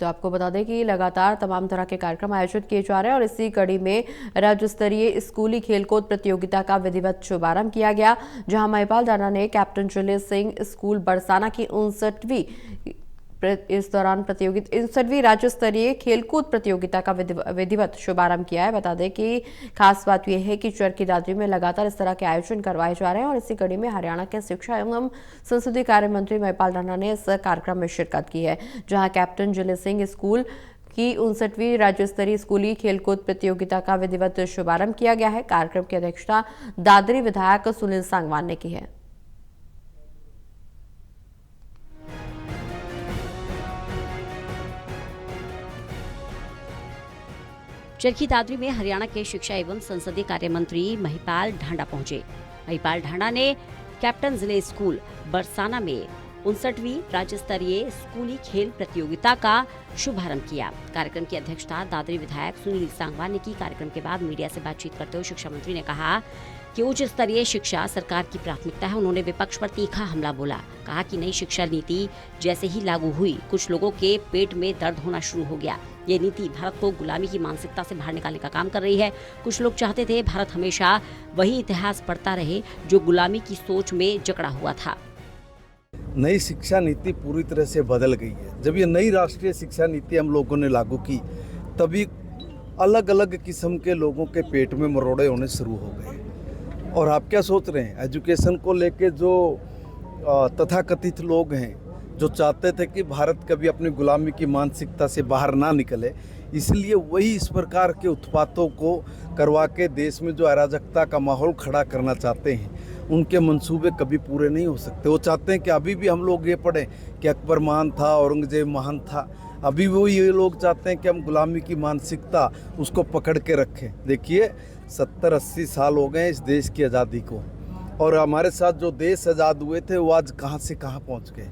तो आपको बता दें कि लगातार तमाम तरह के कार्यक्रम आयोजित किए जा रहे हैं और इसी कड़ी में राज्य स्तरीय स्कूली खेलकूद प्रतियोगिता का विधिवत शुभारंभ किया गया, जहां महिपाल ढांडा ने कैप्टन जुले सिंह स्कूल बरसाना की 59वीं इस दौरान 59वीं राज्य स्तरीय खेलकूद प्रतियोगिता का विधिवत शुभारंभ किया है। बता दें कि खास बात यह है कि चरखी दादरी में लगातार इस तरह के आयोजन करवाए जा रहे हैं और इसी कड़ी में हरियाणा के शिक्षा एवं संसदीय कार्य मंत्री महिपाल ढांडा ने इस कार्यक्रम में शिरकत की है, जहां कैप्टन जुले सिंह स्कूल की 59वीं राज्य स्तरीय स्कूली खेलकूद प्रतियोगिता का विधिवत शुभारंभ किया गया है। कार्यक्रम की अध्यक्षता दादरी विधायक सुनील सांगवान ने की है। चरखी दादरी में हरियाणा के शिक्षा एवं संसदीय कार्य मंत्री महिपाल ढांडा पहुंचे। महिपाल ढांडा ने कैप्टन जिले स्कूल बरसाना में 59वीं राज्य स्तरीय स्कूली खेल प्रतियोगिता का शुभारंभ किया। कार्यक्रम की अध्यक्षता दादरी विधायक सुनील सांगवान ने की। कार्यक्रम के बाद मीडिया से बातचीत करते हुए शिक्षा मंत्री ने कहा कि उच्च स्तरीय शिक्षा सरकार की प्राथमिकता है। उन्होंने विपक्ष पर तीखा हमला बोला। कहा कि नई शिक्षा नीति जैसे ही लागू हुई, कुछ लोगों के पेट में दर्द होना शुरू हो गया। ये नीति भारत को गुलामी की मानसिकता से बाहर निकालने का काम कर रही है। कुछ लोग चाहते थे भारत हमेशा वही इतिहास पढ़ता रहे जो गुलामी की सोच में जकड़ा हुआ था। नई शिक्षा नीति पूरी तरह से बदल गई है। जब ये नई राष्ट्रीय शिक्षा नीति हम लोगों ने लागू की, तभी अलग अलग किस्म के लोगों के पेट में मरोड़े होने शुरू हो गए। और आप क्या सोच रहे हैं, एजुकेशन को लेके जो तथाकथित लोग हैं, जो चाहते थे कि भारत कभी अपनी गुलामी की मानसिकता से बाहर ना निकले, इसलिए वही इस प्रकार के उत्पातों को करवा के देश में जो अराजकता का माहौल खड़ा करना चाहते हैं, उनके मंसूबे कभी पूरे नहीं हो सकते। वो चाहते हैं कि अभी भी हम लोग ये पढ़ें कि अकबर महान था, औरंगजेब महान था। अभी वो ये लोग चाहते हैं कि हम गुलामी की मानसिकता उसको पकड़ के रखें। देखिए 70-80 साल हो गए इस देश की आज़ादी को, और हमारे साथ जो देश आज़ाद हुए थे वो आज कहाँ से कहाँ पहुँच गए।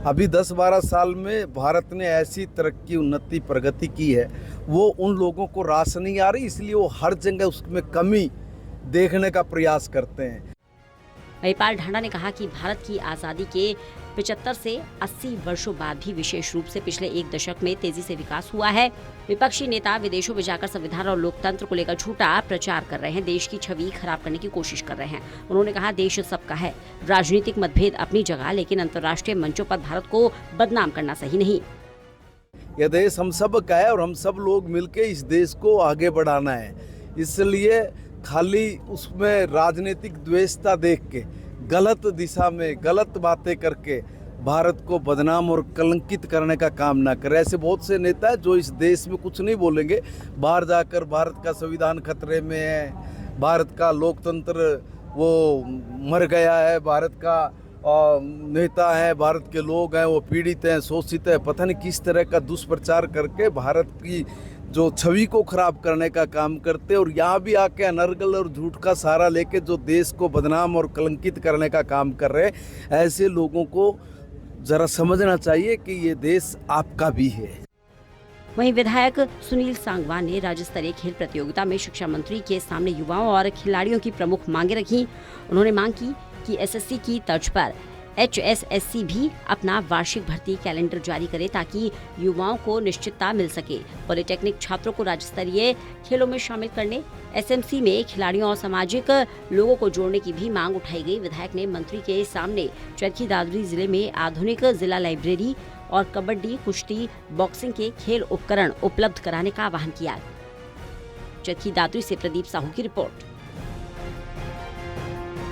अभी 10-12 साल में भारत ने ऐसी तरक्की, उन्नति, प्रगति की है, वो उन लोगों को रास नहीं आ रही, इसलिए वो हर जगह उसमें कमी देखने का प्रयास करते हैं। महिपाल ढांडा ने कहा कि भारत की आजादी के 75 से 80 वर्षों बाद भी विशेष रूप से पिछले एक दशक में तेजी से विकास हुआ है। विपक्षी नेता विदेशों में जाकर संविधान और लोकतंत्र को लेकर झूठा प्रचार कर रहे हैं, देश की छवि खराब करने की कोशिश कर रहे हैं। उन्होंने कहा देश सबका है, राजनीतिक मतभेद अपनी जगह, लेकिन अंतर्राष्ट्रीय मंचों पर भारत को बदनाम करना सही नहीं। यह देश हम सब का है और हम सब लोग मिलकर इस देश को आगे बढ़ाना है। इसलिए खाली उसमें राजनीतिक द्वेषता देख के, गलत दिशा में गलत बातें करके भारत को बदनाम और कलंकित करने का काम ना करें। ऐसे बहुत से नेता हैं जो इस देश में कुछ नहीं बोलेंगे, बाहर जाकर भारत का संविधान खतरे में है, भारत का लोकतंत्र वो मर गया है, भारत का नेता है, भारत के लोग हैं वो पीड़ित हैं, शोषित है, पता नहीं किस तरह का दुष्प्रचार करके भारत की जो छवि को खराब करने का काम करते, और यहाँ भी आके अनर्गल और झूठ का सहारा लेके जो देश को बदनाम और कलंकित करने का काम कर रहे हैं। ऐसे लोगों को जरा समझना चाहिए कि ये देश आपका भी है। वहीं विधायक सुनील सांगवान ने राज्य स्तरीय खेल प्रतियोगिता में शिक्षा मंत्री के सामने युवाओं और खिलाड़ियों की प्रमुख मांगे रखी। उन्होंने मांग की कि एसएससी की तर्ज पर HSSC भी अपना वार्षिक भर्ती कैलेंडर जारी करे ताकि युवाओं को निश्चितता मिल सके। पॉलिटेक्निक छात्रों को राज्य स्तरीय खेलों में शामिल करने, SMC में खिलाड़ियों और सामाजिक लोगों को जोड़ने की भी मांग उठाई गई। विधायक ने मंत्री के सामने चरखी दादरी जिले में आधुनिक जिला लाइब्रेरी और कबड्डी, कुश्ती, बॉक्सिंग के खेल उपकरण उपलब्ध कराने का आह्वान किया। चरखी दादरी से प्रदीप साहू की रिपोर्ट।